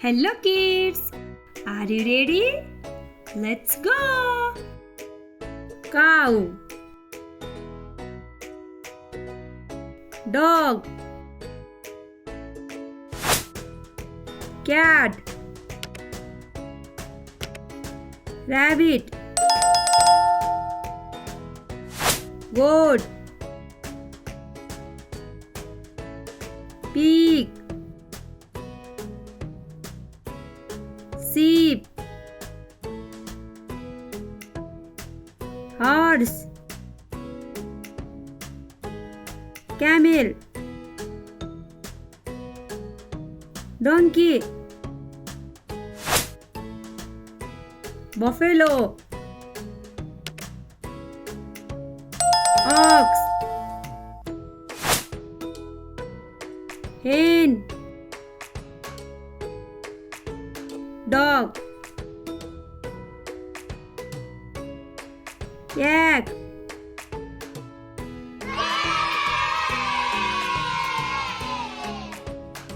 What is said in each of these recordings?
Hello kids! Are you ready? Let's go! Cow, dog, cat, rabbit, goat, pig, sheep, horse, camel, donkey, buffalo, ox, hen, dog, yak.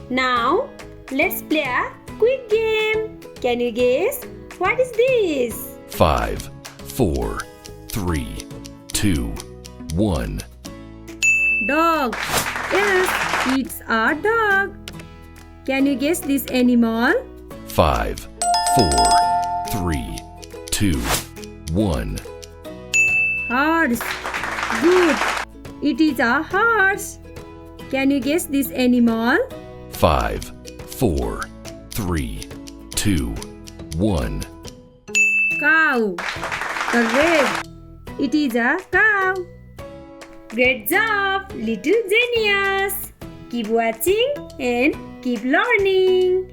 Now let's play a quick game. Can you guess what is this? 5, 4, 3, 2, 1. Dog. Yes, it's a dog. Can you guess this animal? 5, 4, 3, 2, 1. Horse. Good. It is a horse. Can you guess this animal? 5, 4, 3, 2, 1. Cow. Correct. It is a cow. Great job, little genius. Keep watching and keep learning.